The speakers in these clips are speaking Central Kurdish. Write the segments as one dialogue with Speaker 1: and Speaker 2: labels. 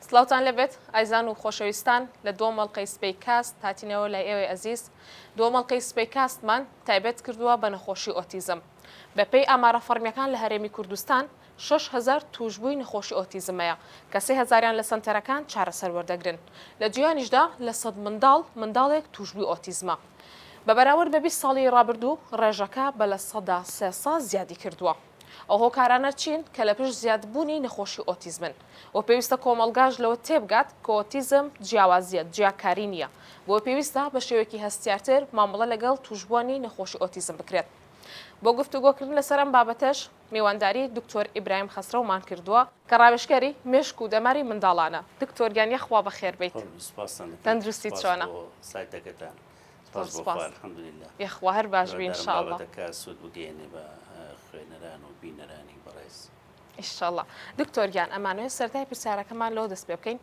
Speaker 1: سڵاوتان لەبێت ئایزان و خۆشەویستان لە دۆ مەڵقەی سپەیکاست هاتینەوە لای ئێوەی ئەزیز. دۆ مەڵقەی سپەیکاستمان تایبەت کردووە بە نەخۆشی ئۆتیزم. بەپێی ئامارە فەرمیەکان لە هەرێمی کوردستان 6,000 توشبووی نەخۆشی ئۆتیزمەیە کە 3,000 لە سنتەرەکان چارەسەر وەردەگرن. لە جیانیشدا لە 100 منداڵێک توشبووی ئۆتیزمە. بە بەراورد بە 20 ساڵی ڕابردوو ڕێژەکە بە لە 300 زیادی کردووە. ئەو هۆکارانە چین کە لە پشت زیادبوونی نەخۆشی ئۆتیزمن و پێویستە کۆمەڵگاش لەوە تێبگات کە ئۆتیزم جیاوازیە جیاکاری نییە بۆ پێویستە بە شێوەیەکی هەستیارتر مامەڵە لەگەڵ توشبوونی نەخۆشی ئۆتیزم بکرێت. بۆ گفتوگۆکردن لەسەر ئەم بابەتەش میوانداری دکتۆر ئیبراهیم خەسرەومان کردووە کە ڕاوێژکەری مێشک و دەماری منداڵانە. دکتۆر گیان یەخوا بەخێر بیت. تەندروستی چۆنە؟ یەخوا هەر باش بی ئینشاءڵڵا. ئینشاءڵڵا. دکتۆر گیان ئەمانوێت سەرەتای پرسیارەکەمان لەوە دەست پێ بکەین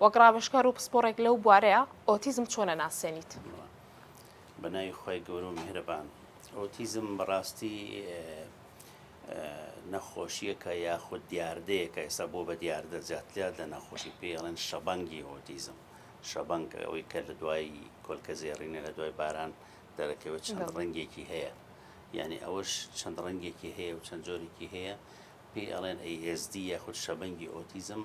Speaker 1: وەک ڕاوێژکەر و پسپۆڕێک لەو بوارەیە ئۆتیزم چۆنە ناسێنیت؟
Speaker 2: بەناوی خۆی گەورە و میهرەبان. ئۆتیزم بەڕاستی نەخۆشیەکە یاخود دیاردەیەکە ئێستا بۆ بە دیاردە زیاتر لە نەخۆشی پێڵێن شەبەنگی ئۆتیزم. شەبەنگ ئەوەی کە لە دوای کۆلکە زێڕینە لە دوای باران دەرەکەوە چەند ڕەنگێکی هەیە. یعنی ئەوەش چەند ڕەنگێکی هەیە و چەند جۆرێکی هەیە پێی ئەڵێن ASD یاخود شەبەنگی ئۆتیزم.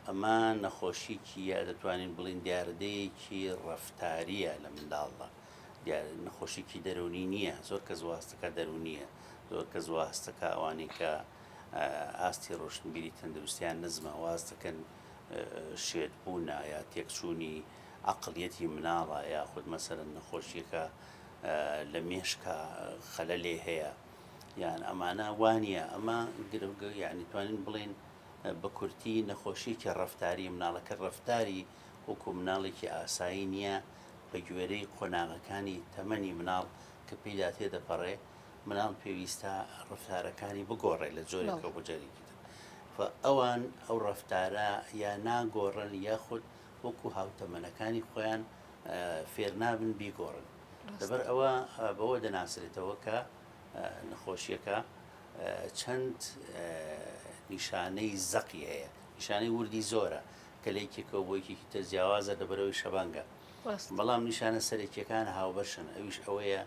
Speaker 2: ئەمە نەخۆشیکی یا دەتوانین بڵین دیاردەیەکی ڕەفتاریە لە منداڵدا. نەخۆشیکی دەرونی نییە، زۆر کە زواستەکە دەرونیە، زۆر کە زواستەکە ئەوانی کە ئاستی ڕۆشنبیری تەندروستیان نزمە واز دەکەن شێتبوونە یا تێکچوونی عەقڵیەتی مناڵە یاخود مەسەلەن نەخۆشیەکە لە مێشکە خەلەلێ هەیە. یان ئەمانە وانە ئەمە یعنی توانین بڵێن بە کورتی نەخۆشیکە ڕەفتاری مناڵەکە ڕەفتاری وەکو مناڵێکی ئاسایی نییە بە گوێرەی قۆناغەکانی تەمەنی مناڵ کە پێیدا تێدەپەڕێ مناڵ پێویستە ڕەفتارەکانی بگۆڕێ لە جۆرێکە بۆ جارێکی تر. ئەوان ئەو ڕەفتارە یا ناگۆڕن یاخود وەکو هاوتەمەنەکانی خۆیان فێرنابن بیگۆڕن. لەبەر ئەوە بەوە دەناسرێتەوە کە نەخۆشیەکە چەند نیشانەی زەقی هەیە، نیشانەی وردی زۆرە کە لەیکێکەوە بۆ یەکێکی تر جیاوازە لەبەرەوەی شەبەنگە. بەڵام نیشانە سەرەکیەکان هاوبەشن. ئەویش ئەوەیە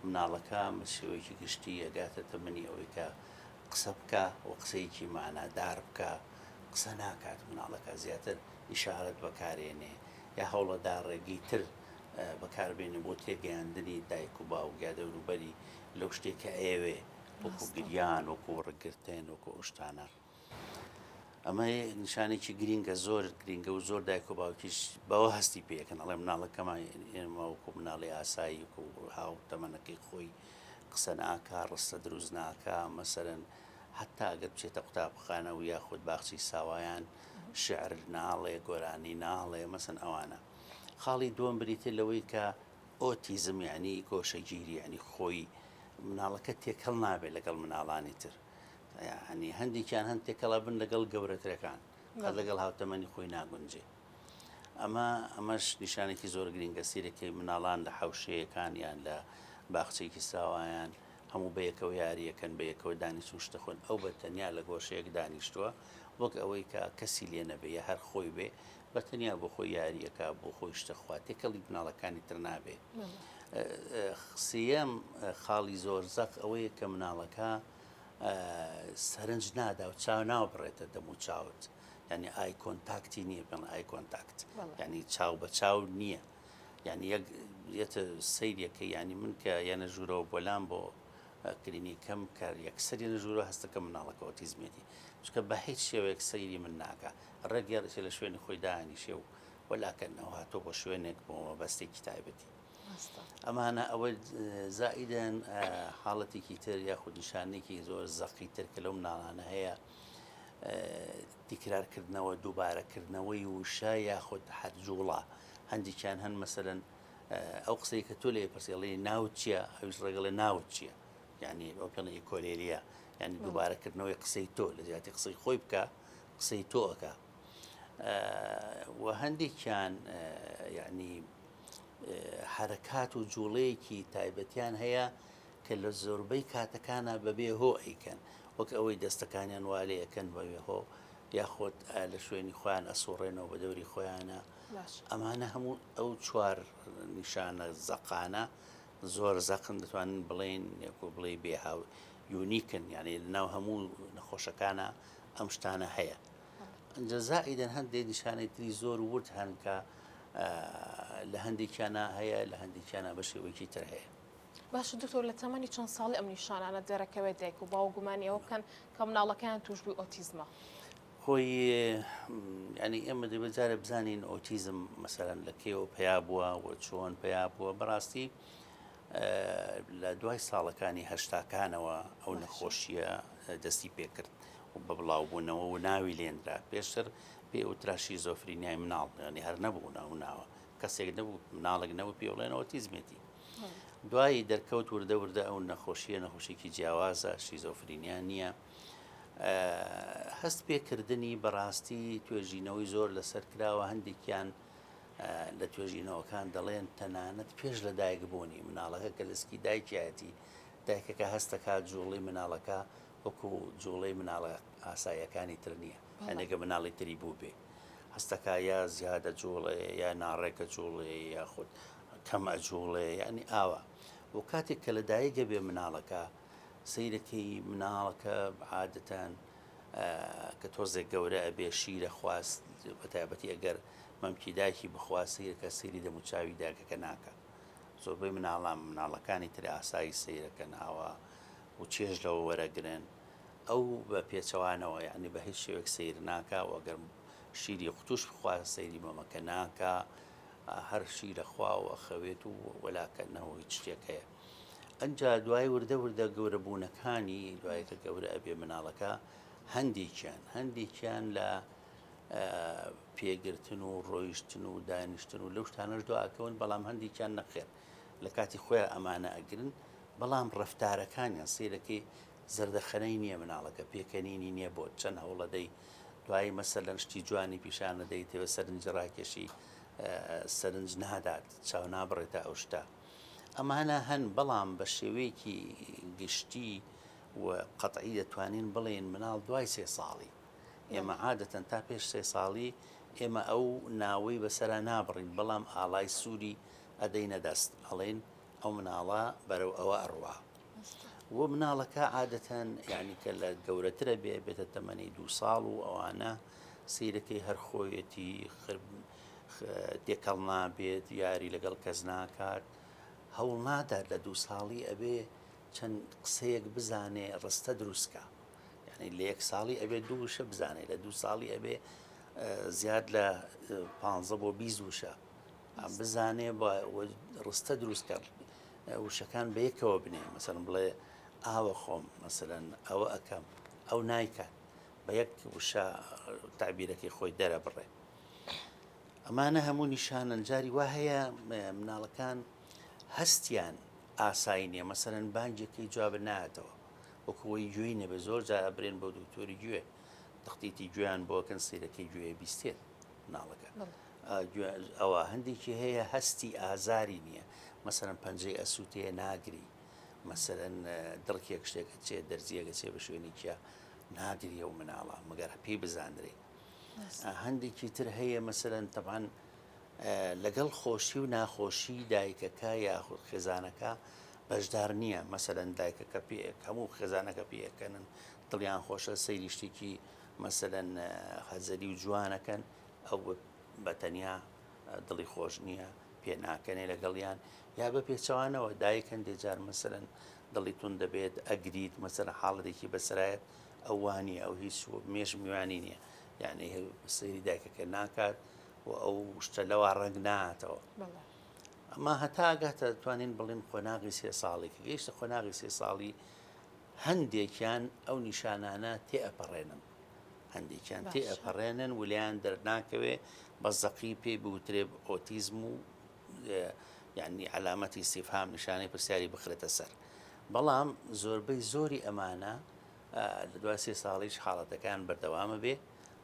Speaker 2: مناڵەکە بە شێوەیەکی گشتی ئەگاتە تەمەنی ئەوەی کە قسە بکە و قسەیەکی معنادار بکە، قسە ناکات مناڵەکە زیاتر ئیشارەت بەکارێنێ یا هەوڵەدا ڕێگەی تر بەکاربێنێ بۆ تێگەیاندنی دایک و باوک یا دەوروبەری لەو شتێکە ئێوێ وەکو گریان وەکو ڕگرتێن وەکو شتانە. ئەمە نیشانێکی گرینگە، زۆر گرینگە و زۆر دایک و باوکیش بەوە هەستی پێکەن ئەڵێ مناڵەکەمان ئێمە وەکو مناڵی ئاسایی وەکو هاو تەمەنەکەی خۆی قسە ناکا، ڕستە دروست ناکا، مەسەرەن حتا ئەگەر بچێتە قوتابخانە و یاخود باخچی ساوایان شعر ناڵێ، گۆرانی ناڵێ، مەسەن ئەوانە. خاڵی دووەم بریتە لەوەی کە ئۆتیزم یعنی گۆشەگیری یعنی خۆی مناڵەکە تێکەڵ نابێت لەگەڵ مناڵانی تر. ینی هەندێکیان هەند تێکەڵا بن لەگەڵ گەورەترەکان قەت لەگەڵ هاوتەمەنی خۆی ناگونجێ. ئەمەش نیشانێکی زۆر گرینگە سیرەکەی مناڵان لە حەوشەیەکان یان لە باخچەیەکی ساوایان هەموو بە یەکەوە یاریەکەن بە یەکەوە دانیشتون شتە خۆن، ئەو بە تەنیا لە گۆشەیەک دانیشتووە وەک ئەوەی کە کەسی لێ نەبێ یا هەر خۆی بێ بە تەنیا بۆ خۆی یاریەکە بۆ خۆی شتە خوا تێکەڵی مناڵەکانی تر نابێ. سێەم خاڵی زۆر زەق ئەوەیە کە مناڵەکە سەرنج نادا و چاو ناوبڕێتە دەم و چاوت، یعنی ئای کۆنتاکتی نییە، بڵێن ئای کۆنتاکت یعنی چاو بە چاو نییە. یعنی یەکێتە سەیرێکە یعنی من کە یانە ژوورەوە بۆلام بۆ کلینیکەم کە یەکسەر یانە ژوورە هەستەکە مناڵەکە ئۆتیزمێتی چکە بە هیچ شێوەیەک سەیری من ناکە، ڕێگەڕێکی لە شوێنی خۆی دانیشێ و وەلاکەنەوە هاتۆ بۆ شوێنێک بۆ مەبەستێکی تایبەتی. ئەمانە ئەوە زائیدەن حاڵەتێکی تر یاخود نیشانێکی زۆر زەقی تر کە لەو مناڵانە هەیە تیکرارکردنەوە، دووبارەکردنەوەی وشە یاخود هەرجوڵە. هەندێکیان هەن مەسەلەن ئەو قسەی کە تۆ لێ پرسیڵێ ناوت چییە؟ ئەویش ڕێگەڵێ ناوت چییە؟ یعنی ئەو پێڵی کۆلێریە، یعنی دووبارەکردنەوەی قسەی تۆ لە زیاتی قسەی خۆی بکە قسەی تۆ ئەکا. و هەندێکیان یعنی حرەکات و جوڵەیەکی تایبەتیان هەیە کە لە زۆربەی کاتەکانە بەبێ هۆ ئەیکەن، وەک ئەوەی دەستەکانیان والێ ئەەکەن بەبێ هۆ یاخۆت لە شوێنی خۆیان ئەسوڕێنەوە بە دەوری خۆیانە.
Speaker 1: باش
Speaker 2: ئەمانە هەموو ئەو چوار نیشانە زەقانە زۆر زەقن دەتوانین بڵێن یەکۆ بڵێ بێهاو یونیکن، یعنی ناو هەموو نەخۆشەکانە ئەم شتانە هەیە. ئەنجە زائیدەن هەندێک نیشانەی تری زۆر ورد هەن کە لە هەندێکیانە هەیە، لە هەندێکیانە بە شێوەیەکی تر هەیە.
Speaker 1: باش دکتۆر لە تەمەنی چەند ساڵی ئەم نیشانانە دەرەکەوێت دایک و باو گومانی ئەوە بکەن کە مناڵەکان توشبووی ئۆتیزمە؟
Speaker 2: خۆی ینی ئێمە دەبجارە بزانین ئۆتیزم مەسەرەن لە کێوە پیا بووە و چۆن پیا بووە. بەڕاستی لە دوای ساڵەکانی هەشتاکانەوە ئەو نەخۆشیە دەستی پێکرد و بە بڵاوبوونەوە و ناوی لێنرا. پێشتر پێ ئەوترا شیزۆفرینیای مناڵ، ینی هەر نەبوو ناوە کەسێک نەبوو مناڵێک نەبوو پێ بڵێن ئۆتیزمێتی. دوایی دەرکەوت وردە وردە ئەو نەخۆشیەکی جیاوازە شیزۆفرینیا نییە. هەست پێکردنی بەڕاستی توێژینەوەی زۆر لەسەر کراوە. هەندێکیان لە توێژینەوەکان دەڵێن تەنانەت پێش لە دایکبوونی مناڵەکە کە لەسکی دایکایەتی دایکەکە هەستەکات جوڵی مناڵەکە وەکو جوڵەی مناڵە ئاساییەکانی تر نییە، هەندێکە مناڵی تری بوو بێ هەستەکە یا زیادە جوڵێ یا ناڕێکە جوڵێ یاخود کەمە جوڵێ، ینی ئاوە. و کاتێک کە لە دایکە بێ مناڵەکە سەیرەکەی مناڵەکە عادەتەن کە تۆزێک گەورە ئەبێ شیرە خواست بەتایبەتی ئەگەر مەمکی دایکی بخواست سیرەکە سەیری دەموچاوی دایکەکە ناکە. زۆربەی مناڵەکانی تر ئاسایی سەیرەکەن ئاوا و چێژ لەوە وەرەگرن ئەو بە پێچەوانەوە، یعنی بە هیچ شێوەیەک سیر ناکە و ئەگەر شیری قوتوش بخواست سەیری مەمەکە ناکە، هەر شیرە خواوە خەوێت و وەلاکەنەوە هیچ شتێک هەیە. ئەنجا دوای وردە وردە گەورەبوونەکانی دوایکە گەورە ئەبێ مناڵەکە هەندێکیان لە پێگرتن و ڕۆیشتن و دانیشتن و لەو شتانەش دواکەون، بەڵام هەندێکیان نەخێر لە کاتی خۆیان ئەمانە ئەگرن، بەڵام ڕەفتارەکانیان سیرەکەی زەردەخەنەی نییە مناڵەکە، پێکەنینی نییە بۆ چەند هەوڵەدەی دوایی مەسەلەن شتی جوانی پیشانەدەی تێوە سەرنج ڕاکێشی سەرنج نادات، چاو نابڕێتە ئەو شتە. ئەمانە هەن، بەڵام بە شێوەیەکی گشتی و قەتعی دەتوانین بڵێن مناڵ دوای 3 ساڵی، ئێمە عادەتەن تا پێش 3 ساڵی ئێمە ئەو ناوەی بەسەرا نابڕین، بەڵام ئاڵای سووری ئەدەینە دەست، ئەڵێن ئەو مناڵە بەرەو ئەوە ئەڕوا. و مناڵەکە عادەتەن یعنی کە لە گەورەترە بێتە تەمەنی 2 ساڵ و ئەوانە سیرەکەی هەرخۆیەتی تێکەڵ نابێت، یاری لەگەڵ کەس ناکات، هەوڵ نادات لە 2 ساڵی ئەبێ چەند قسەیەک بزانێ ڕستە دروستکە، یعنی لە 1 ساڵی ئەبێ 2 وشە بزانێ، لە 2 ساڵی ئەبێ زیاد لە 15 بۆ 20 وشە بزانێ بە ڕستە دروستکە، وشەکان بە یەکەوە بنێ، مەسەڵەن بڵێ ئاوە خۆم مەسەلەن ئەوە ئەەکەم، ئەو نایکات، بە یەک وشە تعبیرەکەی خۆی دەرە بڕێ. ئەمانە هەموو نیشانەن. جاری وا هەیە مناڵەکان هەستیان ئاسایی نییە، مەسەلەن بانگێکی جواب نایەتەوە، وەکوەوەی گوێی نەبێ، زۆر جار ئەبرێن بۆ دکتۆری گوێ، تەختیتی گوێیان بۆکەن سیرەکەی گوێ بیستێت مناڵەکە. ئەوە هەندێکی هەیە هەستی ئازاری نییە، مەسەلەن پەنجەی ئەسووتەیە ناگری، مەسەلەن دڵکێک شتێکە چێت دەرزیەکە چێ بە شوێنێکە ناگریە و مناڵە مەگەر پێی بزانرێ. هەندێکی تر هەیە مەسەلەن تەبعاً لەگەڵ خۆشی و ناخۆشی دایکەکە یاخود خێزانەکە بەشدار نییە، مەسەلەن دایکەکە هەموو خێزانەکە پێەکەنن دڵیان خۆشە، سەیری شتێکی مەسەلەن هەزەری و جوانەکەن، ئەو بەتەنیا دڵی خۆش نییە پێ ناکەنێ لەگەڵیان، یا بە پێچەوانەوە دایکەن دێجار مەسەلەن دڵی تون دەبێت ئەگریت، مەسەلەن حاڵەتێکی بەسەرایەت ئەو وانە ئەو هیچ مێژ میوانی نییە، یعنی سەیری دایکەکە ناکات و ئەو شتە لەوە ڕنگ ناتەوە. ئەمە هەتا ئەگاتە دەتوانین بڵین خۆناغی 3 ساڵی کە گەیشتە خۆناغی 3 ساڵی هەندێکیان ئەو نیشانانە تێئەپەڕێنن، هەندێکیان تێئەپەڕێنن ولیان دەرناکەوێ بە زەقی پێ بوترێ ئۆتیزم و یعنی علامەتی استیفهام نیشانەی پرسیاری بخرێتە سەر، بەڵام زۆربەی زۆری ئەمانە لە دوای 3 ساڵیش حاڵەتەکان بەردەوامە بێ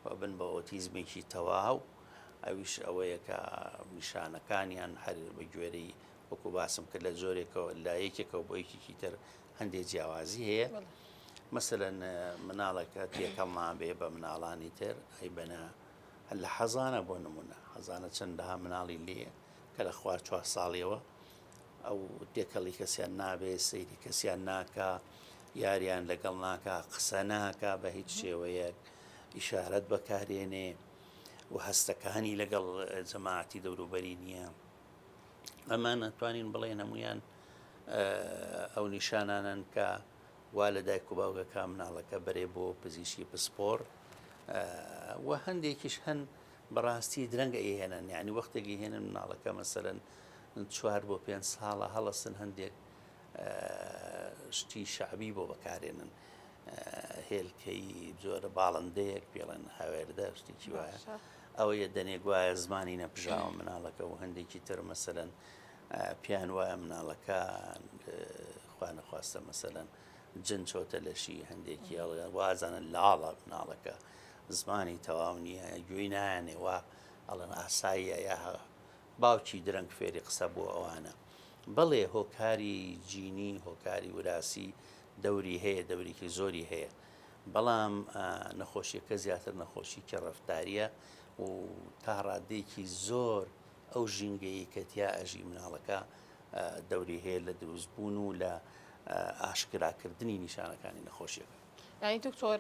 Speaker 2: و بن بە ئۆتیزمێکی تەواو. ئەویش ئەوەیە کە نیشانەکانیان هەر بە گوێرەی وەکو باسم کرد لە زۆرێکەوە لە یەکێکەوە بۆ یەکێکی تر هەندێک جیاوازی هەیە، مثلەن مناڵێکە تێکەڵ نابێ بە مناڵانی تر ئەی بەنە لە حەزانە بۆ نمونە حەزانە چەندەها مناڵی لێ کە لە خوار 4 ساڵیەوە ئەو تێکەڵی کەسیان نابێ سەیری کەسیان ناکە یاریان لەگەڵ ناکە قسە ناکە بە هیچ شێوەیەک ئیشارەت بەکارێنێ و هەستەکانی لەگەڵ جەماعەتی دەوروبەری نییە. ئەمان ناتوانین بڵێن هەمویان ئەو نیشانانن کە وا لە دایک و باوکەکە مناڵەکە بەرێ بۆ پزیشکی پسپۆر و هەندێکیش هەن بەڕاستی درەنگە ئێهێنن یعنی وەختێکی هێنن مناڵەکە مەسەرەن 4 بۆ 5 ساڵە هەڵەسن هەندێک شتی شعبی بۆ بەکارێنن هێلکەی جۆرە باڵندەیەک پێڵێن هاوێردە شتێکی وایە ئەوە یە دەنێک وایە زمانی نەپژاوە مناڵەکە و هەندێکی تر مەسەرەن پیان وایە مناڵەکە خوا نەخواستە مەسەرەن جن چۆتە لەشی هەندێکی وازانن لاڵە مناڵەکە زمانی تەواو نییە گوێی نایانێ وا ئەڵەن ئاساییە یا باوکی درەنگ فێری قسە بۆ ئەوانە بەڵێ هۆکاری جینی هۆکاری وراسی دەوری هەیە دەورێکی زۆری هەیە بەڵام نەخۆشیەکە زیاتر نەخۆشی کە ڕەفتاریە و تا ڕادێکی زۆر ئەو ژینگەیی کە تیا ئەژی مناڵەکە دەوری هەیە لە دروستبوون و لە ئاشکراکردنی نیشانەکانی نەخۆشیەکە.
Speaker 1: یعنی دکتۆر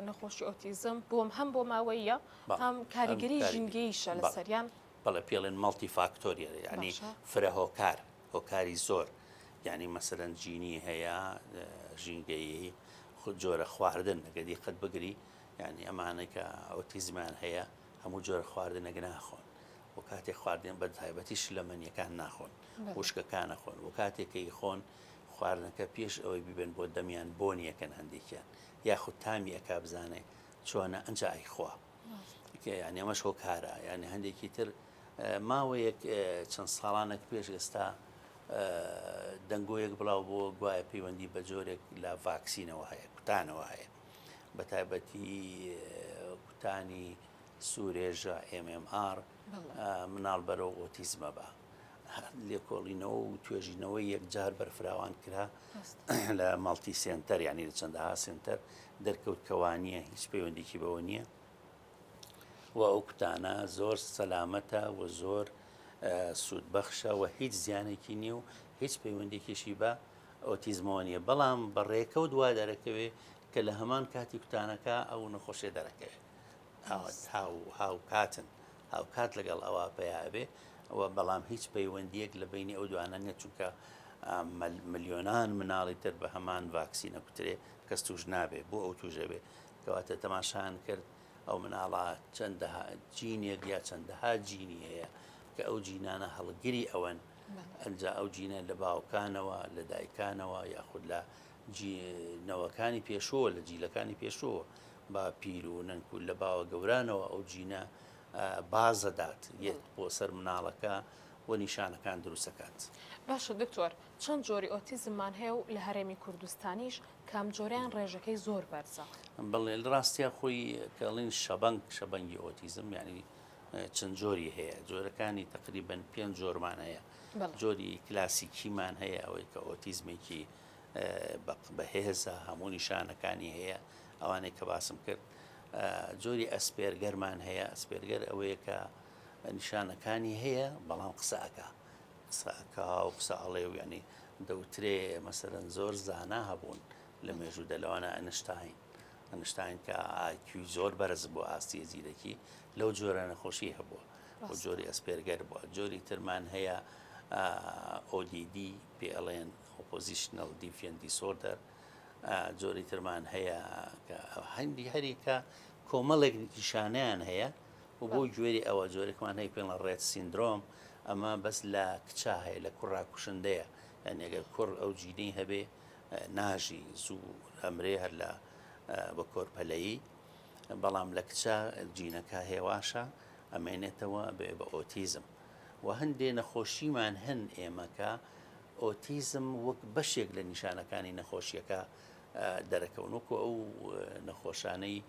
Speaker 1: نەخۆشی ئۆتیزم بۆم هەم بۆ ماوەیە هەم کاریگەری ژینگەیشە لە سەریان
Speaker 2: بەڵێ پێڵێن مەڵتی فاکتۆریە یعنی فرە هۆکار هۆکاری زۆر یعنی مەسەرەن جینی هەیە ژینگەیی خود جۆرە خواردن نەگەدی قەت بگری یعنی ئەمانە کە ئۆتیزمان هەیە هەموو جۆرە خواردنەگە ناخۆن و کاتێک خواردن بە تایبەتیش لە منیەکان ناخۆن وشکەکان نەخۆن و کاتێکی خۆن خواردنەکە پێش ئەوەی ببێن بۆ دەمیان بۆنیەکەن هەندێکیان یاخود تامی ئەکا بزانێ چۆنە ئەنج ئایخوا یعنی ئەمەش هۆکارە یعنی هەندێکی تر ماوەیەک چەند ساڵانێک پێش ئێستا دەنگۆیەک بڵاو بۆ گوایە پەیوەندی بە جۆرێک لە ڤاکسینەوە هەیە کوتانەوە هەیە بە تایبەتی کوتانی سوورێژە MMR مناڵ بەرەو ئۆتیزمە بە لێکۆڵینەوە و توێژینەوەی یەکجار بەرفراوان کرا لە ماڵتی سێنتەر یعنی لە چەندەها سێنتەر دەرکەوتکەوانیە هیچ پەیوەندێکی بەوە نییە و ئەو کوتانە زۆر سەلامەتە و زۆر سوودبەخشە و هیچ زیانێکی نییە و هیچ پەیوەندێکیشی بە ئۆتیزمەوە نیە بەڵام بەڕێکەوت وا دەرەکەوێت کە لە هەمان کاتی کوتانەکە ئەو نەخۆشیە دەرەکەوێت هاوکاتن هاوکات لەگەڵ ئەوە پێیابێ ئەوە بەڵام هیچ پەیوەندیەک لە بینی ئەو دوانە نیە چونکە ملیۆنان مناڵی تر بە هەمان ڤاکسینە کوترێ کەس توش نابێ بۆ ئەو توژە بێ کەواتە تەماشان کرد ئەو مناڵە چەندەها جینێک یا چەندەها جینی هەیە کە ئەو جینانە هەڵگری ئەوەن ئەنجا ئەو جینە لە باوکانەوە لە دایکانەوە یاخود لە نەوەکانی پێشووە لە جیلەکانی پێشووە با پیر و نەنکو لە باوە گەورانەوە ئەو جینە بازەدات یەت بۆ سەر مناڵەکە و نیشانەکان دروستەکات.
Speaker 1: باشە دکتۆر چەند جۆری ئۆتیزممان هەیە و لە هەرێمی کوردستانیش کام جۆریان ڕێژەکەی زۆر بەرزە
Speaker 2: بڵێ ڕاستیا خۆی کەڵین شەبەنگی ئۆتیزم یعنی چەند جۆری هەیە جۆرەکانی تقریبن 5 جۆرمان هەیە جۆری کلاسیکیمان هەیە ئەوەی کە ئۆتیزمێکی بەهێزە هەموو نیشانەکانی هەیە ئەوانەی کە باسم کرد جۆری ئەسپێرگەرمان هەیە ئەسپێرگەر ئەوەیە کە نیشانەکانی هەیە بەڵام قسەکە و قسە ئەڵێ و ینی دەوترێ مەسەرەن زۆر زانا هەبوون لە مێژوو دەلەوانە ئەنشتاین کە ئایکیو زۆر بەرز بۆ ئاستی زیرەکی لەو جۆرە نەخۆشی هەبووە و جۆری ئەسپێرگەر بووە جۆری ترمان هەیە ODD پێڵێن Oppositional Defiant Disorder جۆری ترمان هەیە هەندی هەریکە کۆمەڵێک نیشانەیان هەیە و بۆ گوێری ئەوە جۆرێکمان هەیە پێڵە ڕێت سیندرۆم ئەمە بەس لە کچا هەیە لە کوڕاکوشندەیە یعنی ئەگەر کوڕ ئەو جینەی هەبێ ناژی زوو ئەمرێ هەر لە بە کۆرپەلەیی بەڵام لە کچا جینەکە هێواشە ئەمێنێتەوە بە ئۆتیزم و هەندێ نەخۆشیمان هەن ئێمەکە ئۆتیزم وەک بەشێک لە نیشانەکانی نەخۆشیەکە دەرەکەون وەکو ئەو نەخۆشانەی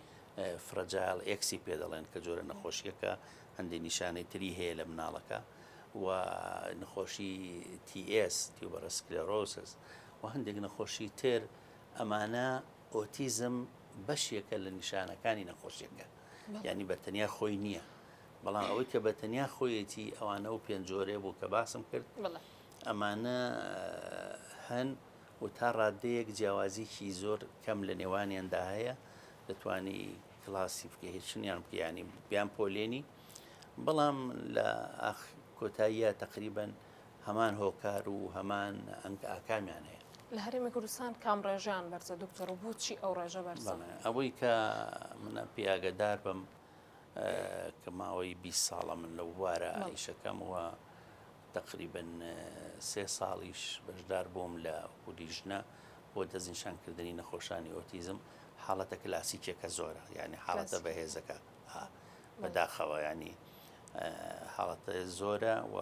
Speaker 2: فرەجال ئێکسی پێ دەڵێن کە جۆرە نەخۆشیەکە هەندێک نیشانەی تری هەیە لە مناڵەکە و نەخۆشی TS تیوبەرۆسکلێرۆسس و هەندێک نەخۆشی تر ئەمانە ئۆتیزم بەشێکە لە نیشانەکانی نەخۆشیەکە، یعنی بەتەنیا خۆی نییە، بەڵام ئەوەی کە بەتەنیا خۆیەتی ئەوانە و پێنجۆرێ بوو کە باسم کرد ئەمانە هەن و تا ڕادەیەک جیاوازیکی زۆر کەم لە نێوانیاندا هەیە دەتوانی کلاسی بکە هیچنیان بکەیانی بیان پۆلێنی، بەڵام لە کۆتاییە تقریبەن هەمان هۆکار و هەمان ئاکامیان هەیە.
Speaker 1: لە هەرێمی کوردستان کام ڕێژیان بەرزە دکتۆر و بۆچی ئەو ڕێژە بەرزە؟
Speaker 2: ئەوەی کە منە پیاگەدار بم کە ماوەی 20 ساڵە من لەو وارە ئیشەکەمەوە تقریباً 3 ساڵیش بەشدار بووم لە لیژنە بۆ دەستنیشانکردنی نەخۆشانی ئۆتیزم. حاڵەتە کلاسیکێکە زۆرە، یعنی حاڵەتە بەهێزەکە بەداخەوە، ینی حاڵەتە زۆرە و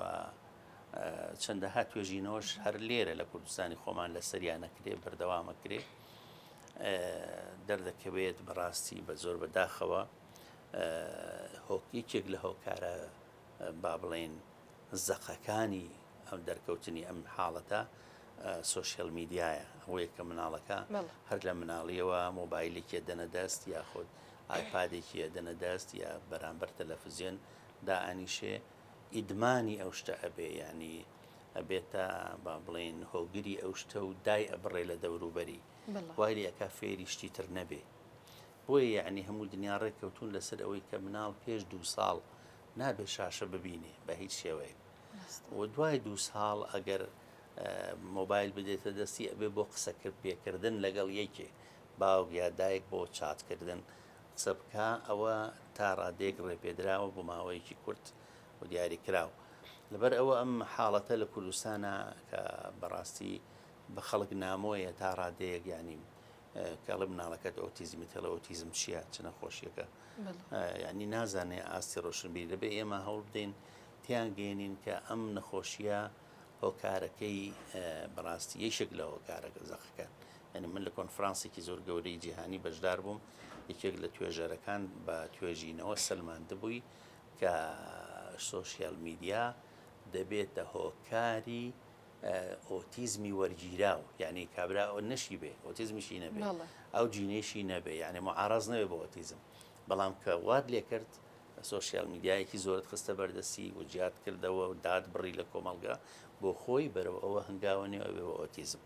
Speaker 2: چەندەها توێژینەوەش هەر لێرە لە کوردستانی خۆمان لە سەریان نەکرێ بەردەوامەکرێ دەردەکەوێت بەڕاستی بە زۆر بەداخەوە. یەکێک لە هۆکارە با بڵێن زەقەکانی ئەم دەرکەوتنی ئەم حاڵەتە سۆشیال میدیایە، ئەوەیە کە مناڵەکە هەر لە مناڵیەوە مۆبایلێکی دەنە دەست یاخود ئایپادێکی دەنە دەست یا بەرامبەر تەلەڤیزیۆن دائەنیشێ ئیدمانی ئەو شتە ئەبێ، ینی ئەبێتە با بڵێن هۆگری ئەو شتە و دای ئەبڕێ لە دەوروبەری وای لێ ئەکا فێری شتی تر نەبێ. بۆیە یعنی هەموو دنیا ڕێککەوتون لەسەر ئەوەی کە مناڵ پێش 2 ساڵ نابێت شاشە ببینێ بە هیچ شێوەیە، و دوای 2 ساڵ ئەگەر مۆبایل بدێتە دەستی ئەبێ بۆ قسەکرد پێکردن لەگەڵ یەکێ باوک یا دایک بۆ چاتکردن قسە بکە، ئەوە تا ڕادێک ڕێپێدراوە بۆ ماوەیەکی کورت و دیاری کراوە. لەبەر ئەوە ئەم حاڵەتە لە کوردستانە کە بەڕاستی بە خەڵک نامۆیە تا ڕادەیەک ینی کەڵێ مناڵەکەت ئۆتیزمی تەڵە ئۆتیزم چییە چ نەخۆشیەکە، ینی نازانێ ئاستی ڕۆشنبیری دەبێ ئێمە هەوڵ بدەین تیان گەێنین کە ئەم نەخۆشیە هۆکارەکەی بەڕاستی یەکێک لە هۆکارەکە زەقەکە. ینی من لە کۆنفرانسێکی زۆر گەورەی جیهانی بەشدار بووم، یەکێک لە توێژەرەکان بە توێژینەوە سەلماندە بووی کە سۆشیال میدیا دەبێتە هۆکاری ئۆتیزمی وەرگیراو، یعنی کابرا نەشی بێ ئۆتیزمیشی نەبێ ئەو جینێشی نەبێ، یعنی معارەز نەبێ بە ئۆتیزم، بەڵام کە واد لێ کرد سۆشیال میدیایەکی زۆرت خستە بەردەستی و جیات کردەوە و داد بڕی لە کۆمەلگا بۆ خۆی بەرەوە ئەوە هەنگاوە نێ ئەوێ بە ئۆتیزم.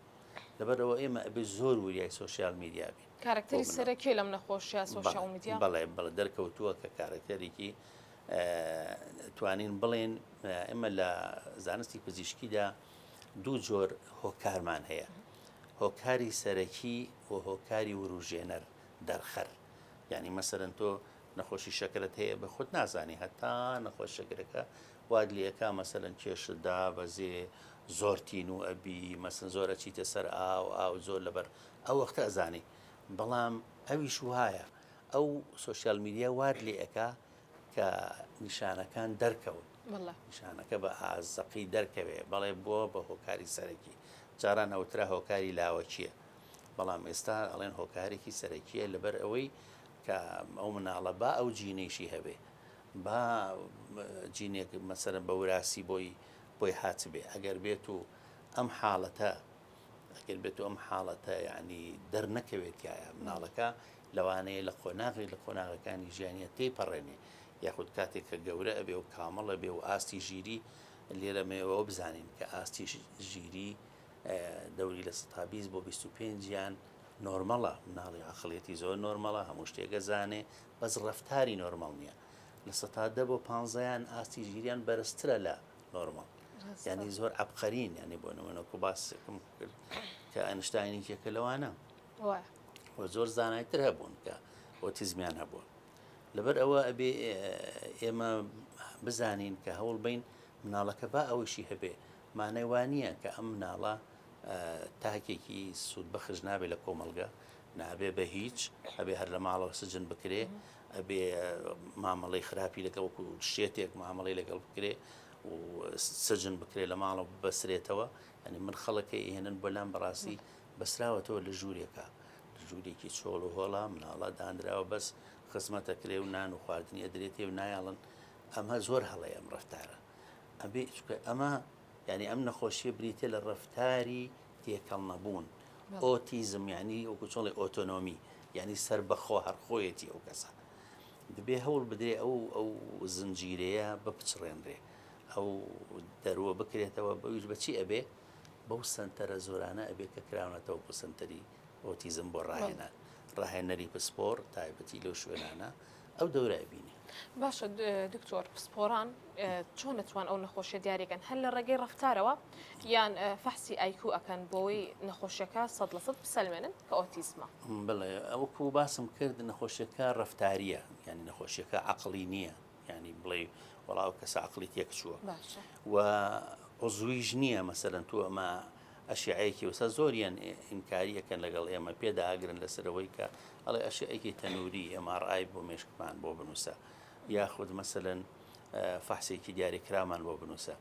Speaker 2: لەبەرەوە ئێمە ئەبێ زۆر وریای سۆشیال میدیا بین.
Speaker 1: کارکتەری سەرەکی لەم نەخۆشیە سۆشیال میدیا
Speaker 2: بەڵێ دەرکەوتووە کە کارکتەرێکی توانین بڵێن ئێمە لە زانستی پزیشکیدا 2 جۆر هۆکارمان هەیە، هۆکاری سەرەکی و هۆکاری وروژێنەر دەرخەر. یعنی مەسەرەن تۆ نەخۆشی شەکرت هەیە بە خۆت نازانی، هەتا نەخۆش شەکرەکە واد لێەکە مەسەرەن کێشتدا بەزێ زۆرتین و ئەبی مەسن زۆرە چیتە سەر ئاو زۆر لەبەر ئەو وەختە ئەزانی، بەڵام ئەویش وایە ئەو سۆشیال میدیا واد لێەکە کە نیشانەکان دەرکەون، نیشانەکە بە ئازەقی دەرکەوێ بەڵێ بۆ بە هۆکاری سەرەکی، جاران ئەوترا هۆکاری لاوەچیە، بەڵام ئێستا ئەڵێن هۆکارێکی سەرەکیە لەبەر ئەوەی کە ئەو مناڵە با ئەو جینەیشی هەبێ، با جینێک مەسەرەن بە وراسی بۆی هاتبێ. ئەگەر بێت و ئەم حاڵەتە یعنی دەرنەکەوێتایە مناڵەکە لەوانەیە لە قۆناغەکانی ژیانیە تێپەڕێنێ، یاخود کاتێک کە گەورە ئەبێ و کامەڵە بێ و ئاستی ژیری لێرەمەوە بزانین کە ئاستی ژیری دەوری لە 120 بۆ 25 یان نۆرمەڵە، مناڵی عەقڵێتی زۆر نۆرمەڵە، هەموو شتێکە زانێ، بەس ڕەفتاری نۆرمەڵ نییە. لە 110 بۆ 15 ئاستی ژیریان بەرزترە لە نۆرمەڵ، یعنی زۆر عەبقەرین، ینی بۆ نمونەکو باسێکم کرد کە ئەینشتاینێکێکە لەوانە و زۆر زانایتر هەبوون کە ئۆتیزمیان هەبووە. لەبەر ئەوە ئەبێ ئێمە بزانین کە هەوڵ بین مناڵەکە با ئەوەشی هەبێ، مانای وانە کە ئەم مناڵە تاکێکی سوود بەخش نابێت لە کۆمەلگا، نابێ بە هیچ، ئەبێ هەر لە ماڵەوە سجن بکرێ، ئەبێ مامەڵەی خراپی لەگەڵ شێتێک مامەڵەی لەگەڵ بکرێ و سجن بکرێ لە ماڵەوە بەسرێتەوە. ئەنی من خەڵەکە هێنن بۆلام بەڕاستی بەسراوەتەوە لە ژوورێکە، ژوورێکی چۆڵ و هۆڵا مناڵە دانراوە بەس خزمەتەکرێ و نان و خواردنی ئەدرێتێ و نایاڵن. ئەمە زۆر هەڵەیە ئەم ڕەفتارە، ئەبێ ئەمە ینی ئەم نەخۆشیە بریتێ لە ڕەفتاری تێکەڵ نەبوون ئۆتیزم یعنی وەکو چۆڵی ئۆتۆنۆمی یعنی سەر بەخۆ هەرخۆیەتی ئەو کەسە دەبێ هەوڵ بدرێ ئەو زنجیرەیە بپچڕێنرێ ئەو دەروە بکرێتەوە بەویش بەچی ئەبێ بەو سنتەرە زۆرانە ئەبێ کە کراونەتەوە بۆ سنتەری ئۆتیزم بۆ ڕاهێنەری پسپۆر تایبەتی لەو شوێنانە ئەو دەورای بینێ.
Speaker 1: باشە دکتۆر پسپۆران چۆن دەتوان ئەو نەخۆشیە دیاریکەن هەر لە ڕێگەی ڕەفتارەوە یان فەحسی ئایکو ئەکەن بۆەوەی نەخۆشیەکە 100% بسەلمێنن کە ئۆتیزمە.
Speaker 2: بڵێ ئەوەکو باسم کرد نەخۆشیەکە ڕەفتاریە ینی نەخۆشیەکە عەقڵی نییە ینی بڵێ وەڵاو کەسە عەقڵی تێک چووە و عوزویش نییە مەسەلەن تۆ ئەمە ئەشیعەیەکی وسە زۆریان ئینکاریەکەن لەگەڵ ئێمە پێداگرن لەسەرەوەی کە ئەڵێ ئەشیعەیەکی تەنووری MRI بۆ مێشکمان بۆ بنووسە یاخود مەسەلەن فەحسێکی دیاریکرامان بۆ بنووسە.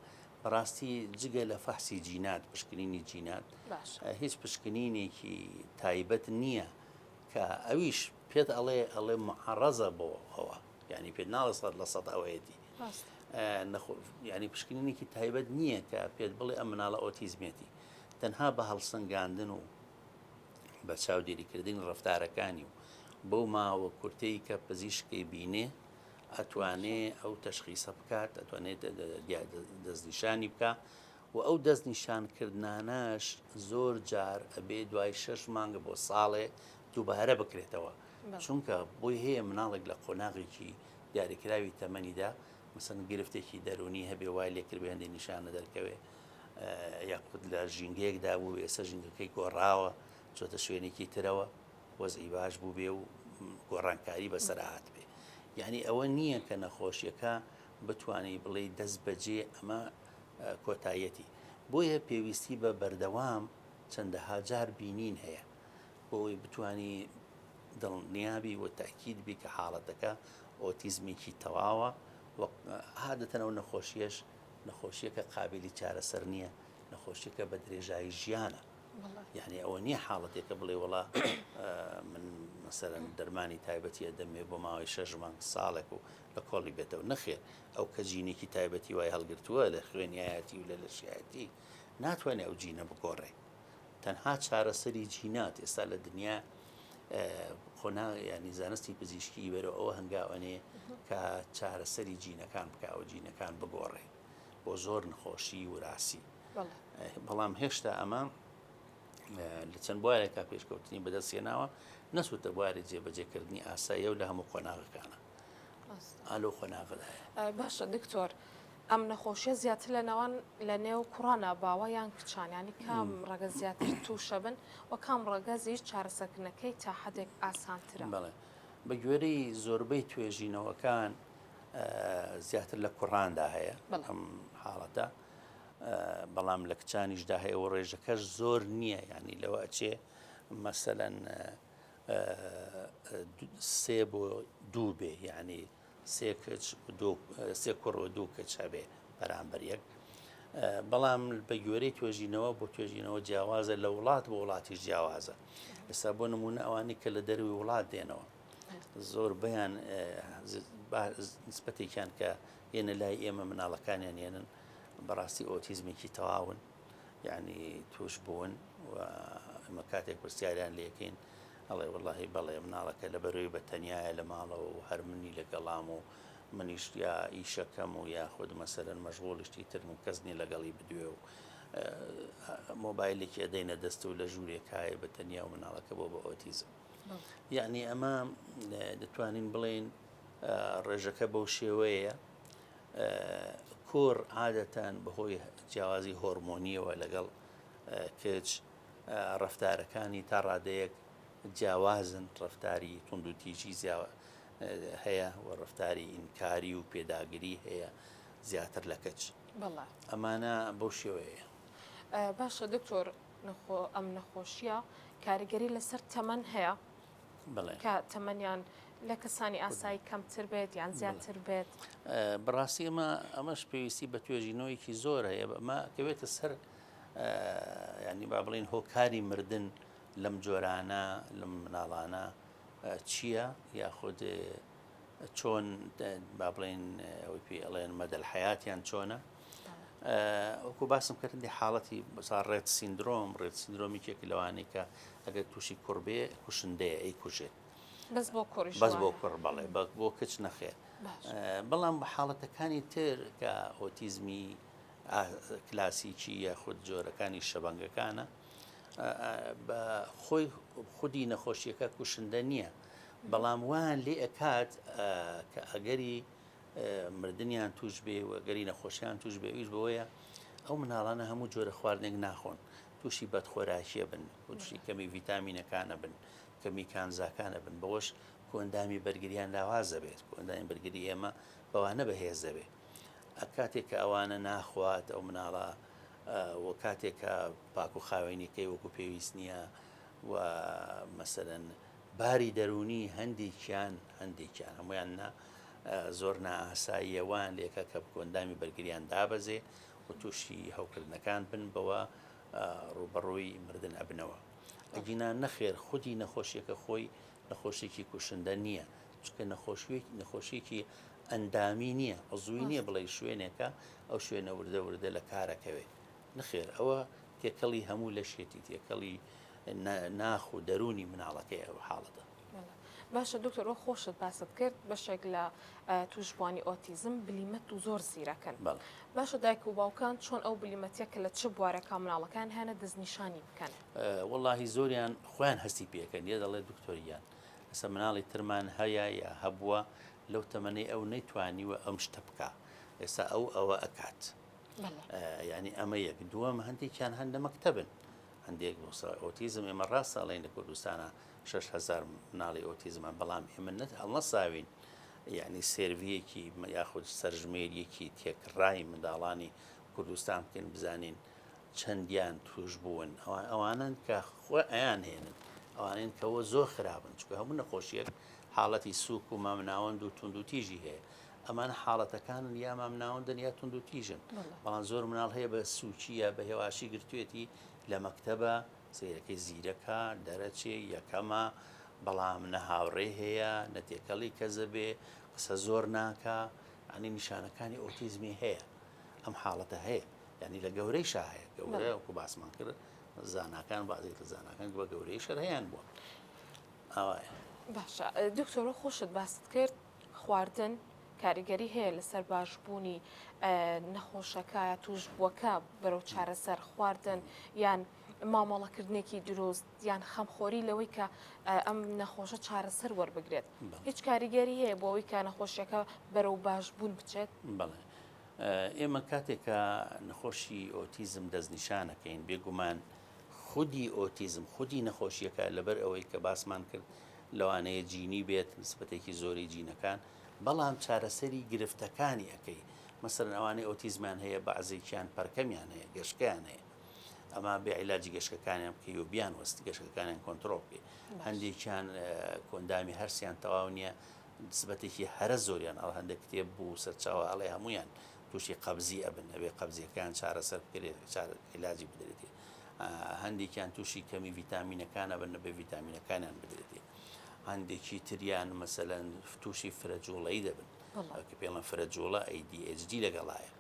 Speaker 2: بەڕاستی جگە لە فەحسی جینات پشکنینی جینات هیچ پشکنینێکی تایبەت نییە کە ئەویش پێت ئەڵێ معڕەزە بۆ ئەوە ینی پێ ناڵە 100% ئەوەیەتی ینی پشکنینێکی تایبەت نییە کە پێت بڵێ ئەم مناڵە ئۆتیزمێتی تەنها بە هەڵسەنگاندن و بە چاودێریکردنی ڕەفتارەکانی و بەو ماوە کورتەی کە پزیشکی بینێ ئەتوانێ ئەو تەشخیصە بکات ئەتوانێت دەستنیشانی بکە و ئەو دەستنیشانکردانەش زۆر جار ئەبێ دوای 6 مانگە بۆ ساڵێ دووبارە بکرێتەوە چونکە بۆی هەیە مناڵێک لە قۆناغێکی دیاریکراوی تەمەنیدا مەسەن گرفتێکی دەرونی هەبێ وای لێکرد بە هەندێک نیشانە دەرکەوێ یاخود لە ژینگەیەکدا بوو ئێستا ژینگەکەی گۆڕاوە چۆتە شوێنێکی ترەوە وەزعی باش بوو بێ و گۆڕانکاری بەسەرهات بێ یعنی ئەوە نییە کە نەخۆشیەکە بتوانێت بڵێ دەست بەجێ ئەمە کۆتایەتی بۆیە پێویستی بە بەردەوام چەندەها جار بینین هەیە بۆی بتانی دڵنیابی و تاکید بی کە حاڵەتەکە ئۆتیزمێکی تەواوە عادەتەن ئەو نەخۆشیەش نەخۆشیەکە قابلی چارەسەر نییە نەخۆشیەکە بە درێژایی ژیانە یعنی ئەوە نییە حاڵەتێکە بڵێ وڵا من مەسەرەن دەرمانی تایبەتیە دەمێ بۆ ماوەی 6 مانگ ساڵێک و لە کۆڵی بێتەوە نەخێر ئەو کە جینێکی تایبەتی وای هەڵگرتووە لە خوێنیایەتی و لە لەشایەتی ناتوانێت ئەو جینە بگۆڕێ تەنها چارەسەری جینات ئێستا لە دنیا خۆنا ینی زانستی پزیشکی بەرەوە ئەوە هەنگاوانێ کە چارەسەری جینەکان بکاوە جینەکان بگۆڕێ بۆ زۆر نەخۆشی وراسی بەڵام هێشتا ئەمە لە چەند بوارێکا پێشکەوتنی بەدەستێناوە نەسووتە بواری جێبەجێکردنی ئاساییە و لە هەموو قۆناغەکانە ئالۆ خۆناغدایە.
Speaker 1: باشە دکتۆر ئەم نەخۆشیە زیاتر لە ناوان لە نێو کوڕانە باوە یان کچانیانی کام ڕەگە زیاتر تووشە بن و کام ڕەگەزیش چارەسەرکردنەکەی تا حدێک ئاسانترە.
Speaker 2: بەڵێ بە گوێرەی زۆربەی توێژینەوەکان زیاتر لە کوڕاندا هەیە ئەم حاڵەتە بەڵام لە کچانیشدا هەیە و ڕێژەکەش زۆر نییە ینی لەوە ئەچێ مەسەلەن 3 بۆ 2 بێ ینی 3 کوڕ و 2 کچ هەبێ بەرامبەر یەک بەڵام بە گوێرەی توێژینەوە بۆ توێژینەوە جیاوازە لە وڵات بۆ وڵاتیش جیاوازە ئێستا بۆ نمونە ئەوانی کە لە دەروی وڵات دێنەوە زۆر بەیان نسبەتێکیان کە هێنە لای ئێمە مناڵەکانیان هێنن بەڕاستی ئۆتیزمێکی تەواون یعنی توش بوون و ئەمە کاتێک پرسیاریان لێکەین ئەڵێ وەڵاهی بەڵێ مناڵەکە لە بەرەوەی بە تەنیایە لە ماڵەوە و هەر منی لەگەڵام و منیش یا ئیشەکەم و یاخود مەسەرەن مەشغوڵشتی ترم کەسنی لەگەڵی بدوێ و مۆبایلێکی ئەدەینە دەست و لە ژوورێکایە بە تەنیا و مناڵەکە بۆ بە ئۆتیزم یعنی ئەمە دەتوانین بڵێن ڕێژەکە بەو شێوەیە کۆر عادەتەن بەهۆی جیاوازی هۆرمۆنیەوە لەگەڵ کچ ڕەفتارەکانی تا ڕادەیەک جیاوازن ڕەفتاری توندوتیژی هەیە و ڕەفتاری ئینکاری و پێداگیری هەیە زیاتر لە کچ ئەمانە بەو شێوەیە.
Speaker 1: باشە دکتۆر ئەم نەخۆشیە کاریگەری لەسەر تەمەن هەیە کە تەمەنیان لە کەسانی ئاسایی کەمتر بێت یان زیاتر بێت
Speaker 2: بەڕاستی ئەمەش پێویستی بە توێژینەوەیکی زۆر هەیە ئەمە کەوێتە سەر ینی با بڵین هۆکاری مردن لەم جۆرانە لەم مناڵانە چییە یاخود چۆن با بڵێن ئەوەی پێ ئەڵێن مەدەل حەیاتیان چۆنە وەکو باسم کردی حاڵەتی ڕێت سیندرۆم سیندرۆمیکێکی لەوانەیە کە ئەگەر تووشی کوڕ بێ کوشندەیە ئەی کوژێت
Speaker 1: بەس بۆ کوڕیش
Speaker 2: بەس بۆ کوڕ بەڵێ بۆ کچ نەخێر. بەڵام بە حاڵەتەکانی تر کە ئۆتیزمی کلاسیکی یاخود جۆرەکانی شەبەنگەکانە بە خۆی خودی نەخۆشیەکە کوشندە نییە، بەڵام وان لێ ئەکات کە ئەگەری مردنیان توش بێ و ئەگەری نەخۆشیان توش بێ ویش بەوەیە ئەو مناڵانە هەموو جۆرە خواردنێک ناخۆن، تووشی بەدخۆراکیە بن و تووشی کەمی ڤیتامینەکانە بن، کەمی کانزاکانە بن، بەوەش کۆندامی بەرگریان لاوازە بێت. کۆندامی بەرگری ئێمە بەوانە بەهێز دەبێت. کاتێک کە ئەوانە ناخوات ئەو مناڵە و کاتێک کە پاک و خاوێنیەکەی وەکو پێویست نییە و مەسەرەن باری دەرونی هەندێکیان هەمویان زۆر نائاساییەوان لێکە کە کۆندامی بەرگریان دابەزێ و تووشی هەوکردنەکان بن بەوە ڕوبەڕووی مردن ئەبنەوە. ئەگینا نەخێر خودی نەخۆشیەکە خۆی نەخۆشیێکی کوشندە نییە، چکە نەخۆشیێکی ئەندامی نییە، عزووی نییە بڵێ شوێنێکە ئەو شوێنە وردە لە کارەکەوێت. نەخێر ئەوە تێکەڵی هەموو لەشێتی تێکەڵی ناخ و دەرونی مناڵەکەی ئەو حاڵەتە.
Speaker 1: باشە دکتۆر، ئەو خۆشت باست کرد بەشێک لە توشبوانی ئۆتیزم بلیمەت و زۆر زیرەکەن. باشە دایک و باوکان چۆن ئەو بلیمەتیە کە لە چ بوارەکە مناڵەکان هەنە دەستنیشانی بکەن؟
Speaker 2: وەڵاهی زۆریان خۆیان هەستی پێەکەن، یە دەڵێ دکتۆریان ئەسە مناڵی ترمان هەیە یا هەبووە لەو تەمەنەی ئەو نەیتوانیوە ئەم شتە بکە، ئێستا ئەوە ئەکات. یعنی ئەمە یەک. دووەم هەندێکیان هەندە مەکتەبن، هەندێک ئۆتیزم ئێمە ڕاستەڵێن لە کوردستانە 6,000 مناڵی ئۆتیزمان، بەڵام ئێمە هەڵنەساوین یعنی سێڤیەکی یاخود سەرژمێریەکی تێکڕای منداڵانی کوردستان بکەین بزانین چەندیان توش بوون. ئەوانن کە خۆ ئەیان هێنن، ئەوانین کەەوە زۆر خراپن، چکە هەموو نەخۆشیەک حاڵەتی سووک و مامناوەند و تونند و تیژی هەیە. ئەمانە حاڵەتەکانن یا مامناوەندن یا تونند و تیژن، بەڵام زۆر مناڵ هەیە بە سووکی یا بە هێواشی گرتوێتی لە مەکتەبە سیرەکەی زیرەکە دەرەچێ یەکەمە، بەڵام نە هاوڕێ هەیە نە تێکەڵی کەزە بێ، قسە زۆر ناکە، ئەنی نیشانەکانی ئۆتیزمی هەیە. ئەم حاڵەتە هەیە، ینی لە گەورەیشا هەیە، گەورە وەکو باسمان کرد زاناکان بازێک لە زاناکان بە گەورەی شەر هەیەیان بووە. ئەوایە.
Speaker 1: باشە دکتۆرە، خۆشت باست کرد خواردن کاریگەری هەیە لەسەر باشبوونی نەخۆشەکە توشبووەکە بەرەو چارەسەر خواردن یان مامەڵەکردنێکی دروست یان خەمخۆری لەوەی کە ئەم نەخۆشە چارەسەر وەربگرێت؟ هیچ کاریگەری هەیە بۆ ئەوەی کە نەخۆشیەکە بەرەو باشبوون بچێت؟
Speaker 2: بەڵێ، ئێمە کاتێکە نەخۆشی ئۆتیزم دەستنیشانەکەین بێگومان خودی ئۆتیزم خودی نەخۆشیەکە لەبەر ئەوەی کە باسمان کرد لەوانەیە جینی بێت نسبەتێکی زۆری جینەکان، بەڵام چارەسەری گرفتەکانی ئەەکەی. مەسەرەن ئەوانەی ئۆتیزمان هەیە بەعزێکیان پەرکەمیان هەیە، گەشتیان هەیە، ئەمە بێ عیلاجی گەشتەکانیان بکەی و بیان وەستی گەشتەکانیان کۆنتڕۆڵ بکەی. هەندێکیان کۆندامی هەرسیان تەواو نییە، نسبەتێکی هەرە زۆریان ئەڵ هەندێک کتێب بوو سەرچاوە ئەڵێ هەمویان تووشی قەبزی ئەبن، ئەبێ قەبزیەکان چارەسەر بکرێت عیلاجی بدرێتی. هەندێکیان تووشی کەمی ڤیتامینەکانە بن نەبێ ڤیتامینەکانیان بدرێتی. هەندێکی تریان مەسەلەن تووشی فرەجوڵەی دەبن کە پێڵەن فرەجوڵە ADHD لەگەڵایە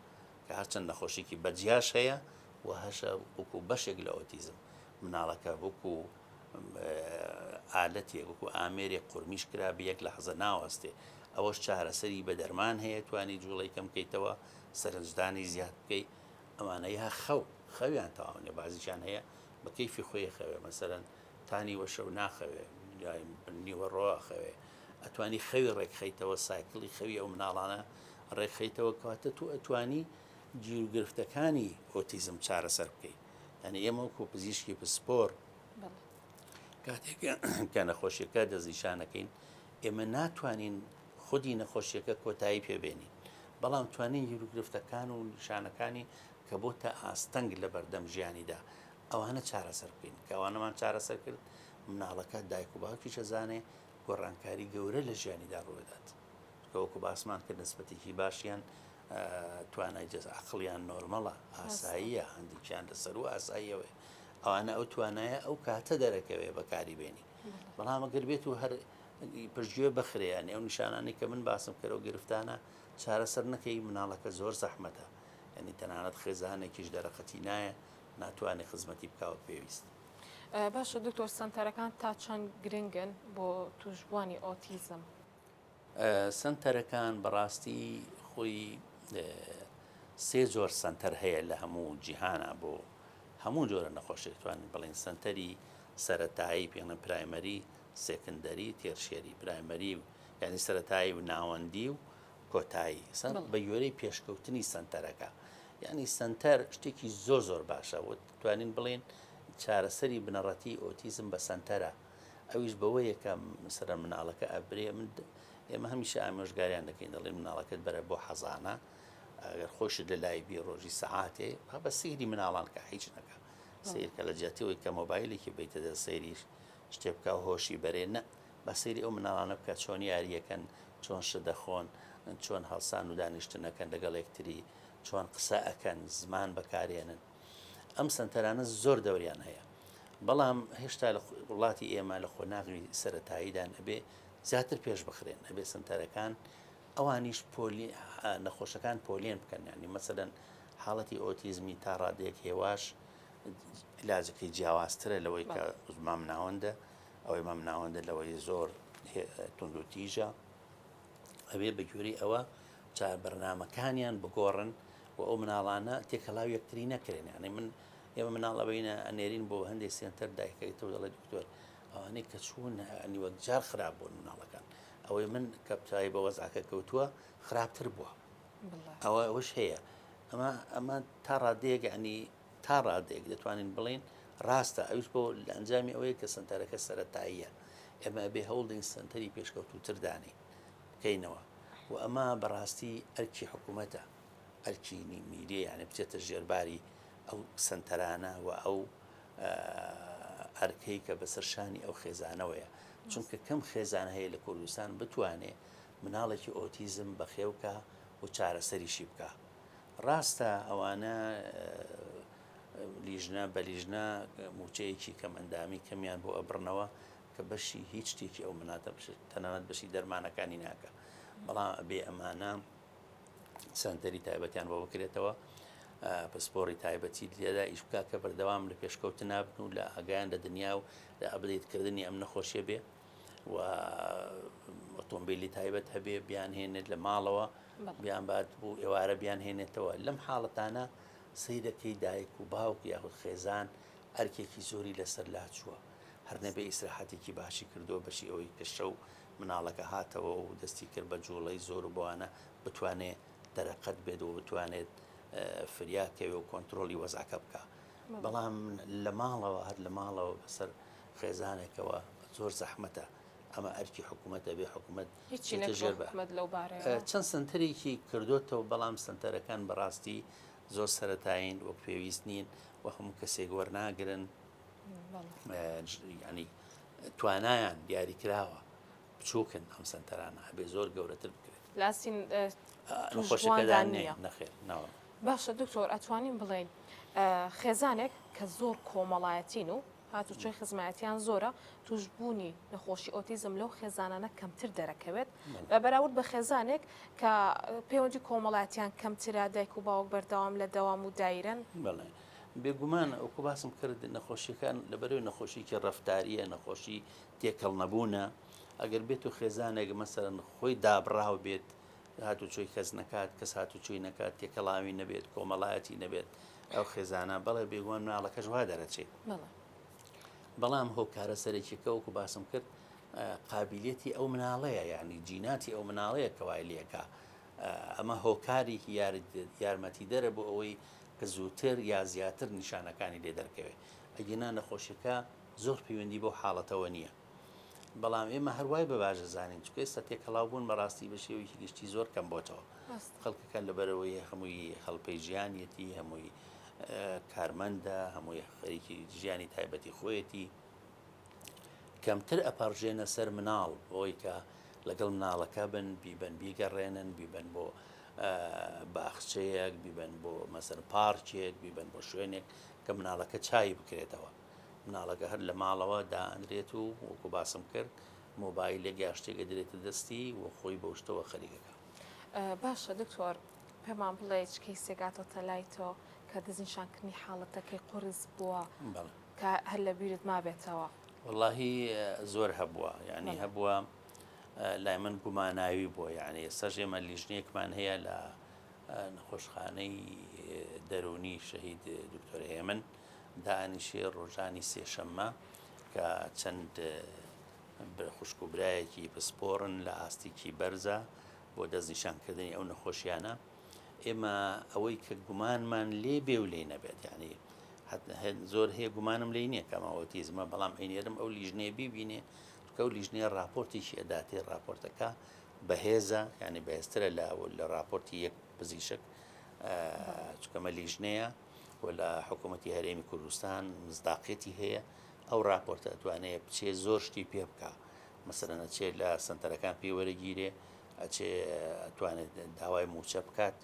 Speaker 2: کە هەرچەند نەخۆشیێکی بەجیاش هەیە و هەشە وەکو بەشێک لە ئۆتیزم مناڵەکە وەکو ئالەتێک وەکو ئامێرێک قورمیش کرا بە یەک لەحزە ناوەستێ. ئەوەش چارەسەری بە دەرمان هەیە، توانی جوڵەی کەم بکەیتەوە، سەرنجدانی زیاد بکەیت. ئەمانە یا خەویان تەواونێ، بازیشان هەیە بە کەیفی خۆی خەوێ، مەسەرەن تانی وەشە و ناخەوێ، نیوەڕۆ خەوێ، ئەتوانی خەوی ڕێکخەیتەوە، سایکڵی خەوی ئەو مناڵانە ڕێکخەیتەوە کەواتە تو ئەتوانی گیرگرفتەکانی ئۆتیزم چارەسەر بکەیت. یعنی ئێمە وەکو پزیشکی پسپۆر کاتێک کە نەخۆشیەکە دەستنیشانەکەین ئێمە ناتوانین خودی نەخۆشیەکە کۆتایی پێبێنین، بەڵام توانین گیرگرفتەکان و نیشانەکانی کە بۆتە ئاستەنگ لە بەردەم ژیانیدا ئەوانە چارەسەر بکەین. کە ئەوانەمان چارەسەر کرد مناڵەکە دایک و باوکیش ئەزانێ گۆڕانکاری گەورە لە ژیانیدا ڕوودات، کە وەکو باسمان کرد نسبەتێکی باشیان توانای عەقڵیان نۆرمەڵە، ئاساییە، هەندێکیان لەسەر و ئاساییەوە، ئەوانە ئەو توانایە ئەو کاتە دەرەکەوێ بەکاری بێنی. بەڵام ئەگەر بێت و هەر پشتگوێ بەخرێیان ئەو نیشانانی کە من باسم کردەوە گرفتانە چارەسەر نەکەی مناڵەکە زۆر زەحمەتە. ینی تەنانەت خێزانێکیش دەرەقەتی نایە ناتوانێت خزمەتی بکاوە پێویست.
Speaker 1: باشە دکتۆر سنتەرەکان تا چەند گرنگن بۆ توشبوانی ئۆتیزم؟
Speaker 2: سنتەرەکان بەڕاستی خۆی سێ زۆر سنتەر هەیە لە هەموو جیهانە بۆ هەموو جۆرە نەخۆشیتوانین بڵین سنتەری سەرەتایی پێڵێن پرایمەری سێکندەری تێرشێری پرایمەری یعنی سەرەتایی و ناوەندی و کۆتایی بە گوێرەی پێشکەوتنی سنتەرەکە یعنی سنتەر شتێکی زۆر باشە و توانین بڵێن چارەسەری بنەڕەتی ئۆتیزم بە سنتەرە ئەویش بەوەی یەکەم سەرە مناڵەکە ئەبرێ من ئێمە هەمیشە ئامۆژگاریان دەکەین دەڵێن مناڵەکەت بەرە بۆ حەزانە ئەگەر خۆشت لە لای بی ڕۆژی سەعاتێ بە سەیری مناڵان کە هیچ نەکە سیرکە لە جیاتیەوەی کە مۆبایلێکی بیتە دە سەیریش شتێ بکە و هۆشی بەرێ نە بە سەیری ئەو مناڵانە بکە چۆن یاریەکەن چۆن شت دەخۆن چۆن هەڵسان و دانیشتنەکەن لەگەڵ یەکتری چۆن قسە ئەکەن زمان بەکارێنن ئەم سنتەرانە زۆر دەوریان هەیە بەڵام هێشتا لە وڵاتی ئێمە لە خۆناغی سەرەتاییدان ئەبێ زیاتر پێش بخرێن ئەبێ سنتەرەکان ئەوانیش نەخۆشەکان پۆلێن بکەن ینی مەسەلەن حاڵەتی ئۆتیزمی تا ڕادێک هێواش علاجەکەی جیاوازترە لەوەی کە مام ناوەندە ئەوەی مام ناوەندە لەوەی زۆر تونند و تیژە ئەبێ بە گوێرەی ئەوە چار بەرنامەکانیان بگۆڕن و ئەو مناڵانە تێکەڵاو یەکتری نەکرێن یعنی من ئێمە مناڵەوەینە ئەنێرین بۆ هەندێک سێنتەر دایکەیتەوە دەڵێ دکتۆر ئەوانەی کە چوون ئەنی وەک جار خراپ بوون مناڵەکان ئەوەی من کەپتایی بە وەزعەکە کەوتووە خراپتر بووە ئەوەش هەیە ئەمە تا ڕادەیەک ینی تا ڕادێک دەتوانین بڵین ڕاستە ئەوش بۆ لە ئەنجامی ئەوەیە کە سنتەرەکە سەرەتاییە ئێمە بێ هەوڵدەین سنتەری پێشکەوتوتردانی بکەینەوە و ئەمە بەڕاستی ئەرکی حکوومەتە ئەرکی میلیە یعنی بچێتە ژێرباری ئەو سنتەرانە و ئەو ئەرکەی کە بەسەرشانی ئەو خێزانەوەیە چونکە کەم خێزان هەیە لە کوردستان بتوانێ مناڵێکی ئۆتیزم بەخێوکە و چارەسەریشی بکە ڕاستە ئەوانە لیژنە بە لیژنە موچەیەکی کەم ئەندامی کەمیان بۆ ئەبڕنەوە کە بەشی هیچ شتێکی ئەو مناتە تەنانەت بەشی دەرمانەکانی ناکە بەڵام بێ ئەمانە سنتەری تایبەتیان بۆ بکرێتەوە پسپۆڕی تایبەتی لێدا ئیش بکە کە بەردەوام لە پێشکەوتن نابن و لە ئاگایان لە دنیا و لە ئەبدەیتکردنی ئەم نەخۆشیە بێ و ئۆتۆمبیلی تایبەت هەبێ بیانهێنێت لە ماڵەوە بیان بات بوو ئێوارە بیانهێنێتەوە لەم حاڵەتانە سەیرەکەی دایک و باوک یاخود خێزان ئەرکێکی زۆری لەسەر لاچووە هەر نەبێ ئیسراحەتێکی باشی کردو بەشی ئەوەی کە شەو مناڵەکە هاتەوە و دەستی کرد بە جوڵەی زۆر و بۆوانە بتوانێت دەرەقەت بێت و بتوانێت فریاکەوێ و کۆنتترۆلی وەزعەکە بکە بەڵام لە ماڵەوە هەر لە ماڵەوە بەسەر خێزانێکەوە زۆر زەحمەتە ئەمە ئەرکی حکوومەتە بێ حکوومەت چەند سنتەرێکی کردوتەوە بەڵام سنتەرەکان بەڕاستی زۆر سەرەتاین وەک پێویست نین و هەموو کەسێک وەرناگرن ینی توانایان دیاریکراوە بچووکن ئەم سنتەرانە هەبێ زۆر گەورەتر بکرێت
Speaker 1: لاسین
Speaker 2: نەخۆشەکەدان نەخێر ناوە
Speaker 1: باشە دکتۆر ئەتوانین بڵێن خێزانێک کە زۆر کۆمەڵایەتین و هاتوچۆی خزمەتیان زۆرە توشبوونی نەخۆشی ئۆتیزم لەو خێزانانە کەمتر دەرەکەوێت بەراورد بە خێزانێک کە پەیوەندی کۆمەڵایەتیان کەمترە دایک و باوک بەردەوام لە دەوام و دایرن
Speaker 2: بەڵێ بێگومان ئەوکو باسم کرد نەخۆشیەکان لەبەرەوەی نەخۆشیکی ڕەفتاریە نەخۆشی تێکەڵ نەبوونە ئەگەر بێت و خێزانێک مەسەرەن خۆی دابڕاو بێت هاتوچۆی کەس نەکات کەس هاتوچۆی نەکات تێکەڵاوی نەبێت کۆمەڵایەتی نەبێت ئەو خێزانە بەڵێ بێگومان مناڵەکەش وا دەرەچێت بەڵام هۆکارە سەرێکیکە وەکو باسم کرد قابلیەتی ئەو مناڵەیە یعنی جیناتی ئەو مناڵەیە کەوای لێکە ئەمە هۆکارێکی یارمەتی دەرە بۆ ئەوەی کە زووتر یا زیاتر نیشانەکانی لێ دەرکەوێت ئەگەنا نەخۆشیەکە زۆر پەیوەندی بۆ حاڵەتەوە نییە بەڵام ئێمە هەروای بە باشە زانین چکە ئێستا تێکەڵاو بوون بەڕاستی بە شێوەیەکی گشتی زۆر کەم بۆتەوە خەڵکەکان لەبەرەوەی هەمووی هەڵپەی ژیانیەتی هەمووی کارمەندە هەمووی خەریکی ژیانی تایبەتی خۆیەتی کەمتر ئەپەڕژێنە سەر مناڵ بۆی کە لەگەڵ مناڵەکە بن بیبەن بیگەڕێنن بیبەن بۆ باخچەیەک بیبەن بۆ مەسەر پارکێک بیبەن بۆ شوێنێک کە مناڵەکە چای بکرێتەوە مناڵەکە هەر لە ماڵەوە دائەنرێت و وەکو باسم کرد مۆبایلێک یا شتێکە دێتە دەستی و خۆی بەو شتەوە خەریکەکە
Speaker 1: باشە دکتۆر پێمان بڵێ کەیسێکاتۆتە لای تۆ کە دەستنیشانکردنی حاڵەتەکەی قرس بووە کە هەر لە بیرت مابێتەوە.
Speaker 2: واللهی زۆر هەبووە یعنی هەبووە لای من گوماناوی بووە یعنی ئێستا ئێمە لیژنەیەکمان هەیە لە نەخۆشخانەی دەرونی شەهید دکتۆر هێمن دانیشێ ڕۆژانی سێشەممە کە چەند خوشکوبرایەکی پسپۆڕن لە ئاستێکی بەرزە بۆ دەستنیشانکردنی ئەو نەخۆشیانە. ئێمە ئەوەی کە گومانمان لێ بێ و لێ نەبێت یعنی زۆر هەیە گومانم لێ نییە کەمە ئۆتیزمە بەڵام ئەینێرم ئەو لیژنەیە بیبینێ کە ئەو لیژنەیە راپۆرتێکی ئەداتێ راپۆرتەکە بەهێزە یعنی بەهێزترە لە راپۆرتی یەک پزیشک چکەمە لیژنەیە و لە حکوومەتی هەرێمی کوردستان مزداقەتی هەیە ئەو راپۆرتە ئەتوانێت بچێ زۆر شتی پێ بکە مەسەرەن ئەچێ لە سنتەرەکان پێی وەرەگیرێ ئەچێ ئەتوانێت داوای موچە بکات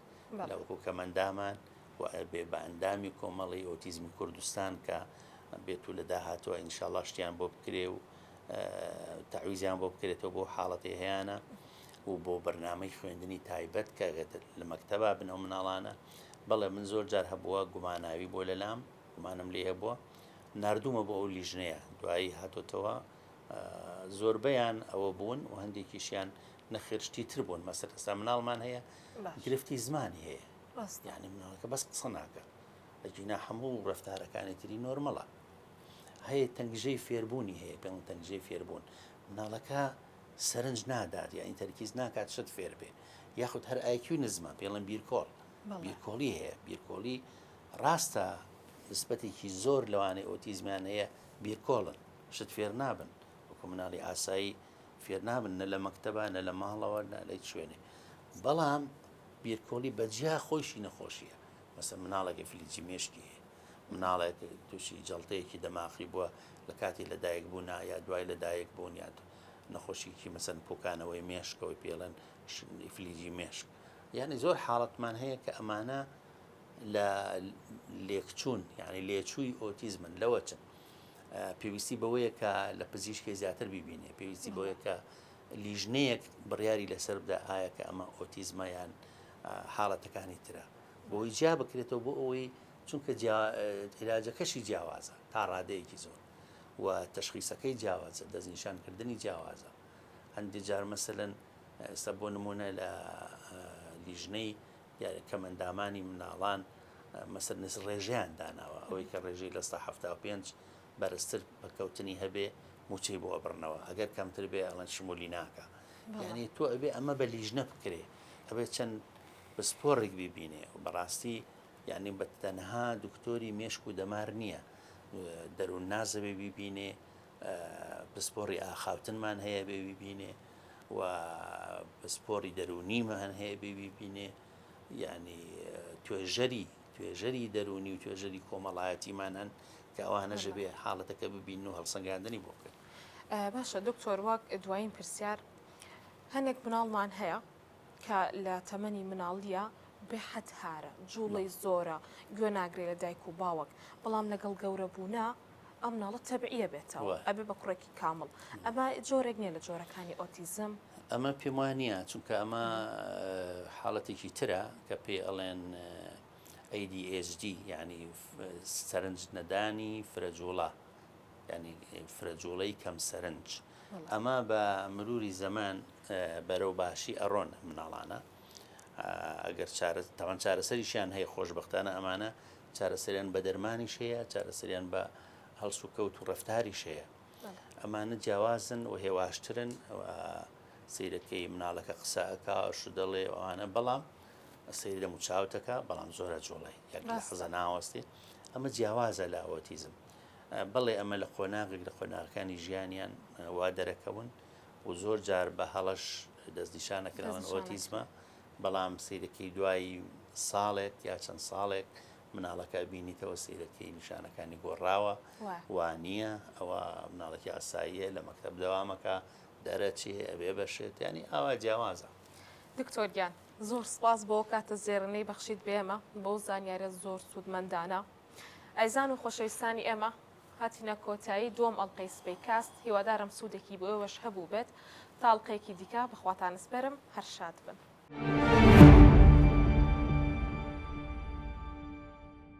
Speaker 2: لە وەکو کەمەندامان و بێ بە ئەندامی کۆمەڵی ئۆتیزمی کوردستان کە بێت و لە داهاتوە ئینشاءڵڵا شتیان بۆ بکرێ و تەعویزیان بۆ بکرێتەوە بۆ حاڵەتی هەیەە و بۆ بەرنامەی خوێندنی تایبەت کە لە مەکتەبا بنەوە مناڵانە. بەڵێ من زۆر جار هەبووە گوماناوی بۆ لەلام گومانم لێ هەبووە نردومە بۆ ئەو لیژنەیە دوایی هاتۆتەوە زۆربەیان ئەوە بوون و هەندێکیشیان نەخێرشتی تر بوون مەسەر ئێستا مناڵمان هەیە گرفتی زمانی هەیە یعنی مناڵەکە بەس قسە ناکە لەجینا هەموو ڕەفتارەکانی تری نۆرمەڵە هەیە تەنگژەی فێربوونی هەیە پێ تەنگژەی فێربوون مناڵەکە سەرنج نادات یا ئینتەرکیز ناکات شت فێر بێ یاخود هەر ئایکیو نزمە پێڵم بیرکۆڵ بیرکۆڵی هەیە بیرکۆڵی ڕاستە نسبەتێکی زۆر لەوانەی ئۆتیزمیان هەیە بیرکۆڵن شت فێر نابن وەکو مناڵی ئاسایی فێر نابن نە لە مەکتەبە نە لە ماڵەوە نە لە شوێنێ بەڵام بیرکۆڵی بەجیا خۆشی نەخۆشیە مەسەن مناڵێکی فلیجی مێشکی هەیە مناڵێک تووشی جەڵتەیەکی دەماخی بووە لە کاتی لەدایک بوونا یا دوای لەدایک بوون یا نەخۆشیکی مەسەن پۆکانەوەی مێشکەوەی پێڵەن فلیجی مێشک یعنی زۆر حاڵەتمان هەیە کە ئەمانە لە لێکچوون یعنی لێچووی ئۆتیزمن لەوە چن پێویستی بەوەیە کە لە پزیشکی زیاتر بیبینێ پێویستی بەوەیە کە لیژنەیەک بڕیاری لەسەر بدا ئایا کە ئەمە ئۆتیزمە یان حاڵەتەکانی ترە بۆی جیا بکرێتەوە بۆ ئەوەی چونکە عیلاجەکەشی جیاوازە تا ڕادەیەکی زۆر و تەشخیصەکەی جیاوازە دەستنیشانکردنی جیاوازە هەندێک جار مەسەلەن ئێستا بۆ نمونە لە لیژنەی کەمەندامانی مناڵان مەسەر نس ڕێژەیان داناوە ئەوەی کە ڕێژەی لە 175 بەرزتر بەکەوتنی هەبێ موچەی بۆ ئەبڕنەوە ئەگەر کەمتر بێ ئەڵەن شمولی ناکە یعنی تۆ ئەبێ ئەمە بە لیژنە بکرێ ئەبێ چەند پسپۆڕێک ببینێ و بەڕاستی یعنی بە تەنها دکتۆری مێشک و دەمار نییە دەروون نازەبێ بیبینێ پسپۆڕی ئاخاوتنمان هەیە بێ بیبینێ و پسپۆڕی دەرونیمان هەیە بێ بیبینێ یعنی توێژەری دەرونی و توێژەری کۆمەڵایەتیمان هەن کە ئەوانەژە بێ حاڵەتەکە ببین و هەڵسەنگاندنی بۆ بکەن.
Speaker 1: باشە دکتۆر وەک دوایین پرسیار هەندێک مناڵمان هەیە کە لە تەمەنی مناڵیە بێحەد هارە جوڵی زۆرە گوێ ناگرێت لە دایک و باوەک بەڵام لەگەڵ گەورە بوونا ئەم مناڵە تەبعیە بێتەوە ئەبێ بە کوڕێکی کامڵ ئەمە جۆرێک نییە لە جۆرەکانی ئۆتیزم
Speaker 2: ئەمە پێم وانە چونکە ئەمە حاڵەتێکی ترە کە پێ ئەڵێن ADHD یعنی سەرنج نەدانی فرەجوڵە ینی فرەجوڵەی کەم سەرنج ئەمە بە مروری زەمان بەرەو باشی ئەڕۆن مناڵانە ئەگەر تاوان چارەسەریشیان هەیە خۆشبەختانە ئەمانە چارەسەریان بە دەرمانیش هەیە چارەسەریان بە هەڵس و کەوت و ڕەفتاریش هەیە ئەمانە جیاوازن و هێواشترن سیرەکەی مناڵەکە قسەکە شو دەڵێ ئەوانە بەڵام سەیری لە موچاوتەکە بەڵام زۆرە جۆڵی یەک لە حەزە ناوەستی ئەمە جیاوازە لە ئۆتیزم بەڵێ ئەمە لە قۆناغێک لە قۆناغەکانی ژیانیان وا دەرەکەون و زۆر جار بە هەڵەش دەستنیشانەکەون ئۆتیزمە بەڵام سیرەکەی دوایی ساڵێک یا چەند ساڵێک مناڵەکە بینیتەوە سیرەکەی نیشانەکانی گۆڕاوە وانە ئەوە مناڵێکی ئاساییە لە مەکتەب دەوامەکە دەرەچێ ئەبێ بەشێت ینی ئاوا جیاوازە.
Speaker 1: دکتۆریان زۆر سپاس بۆ کاتە زێڕنەی بەخشید بێمە بۆ زانیارە زۆر سوودمەندانە ئایزان و خۆشەویستانی ئێمە هاتینە کۆتایی دووەم ئەڵقەی سپەیکاست هیوادارم سوودێکی بۆ ئێوەش هەبوو بێت تاڵقەیەکی دیکە بەخواتان سپەرم هەر شاد بن.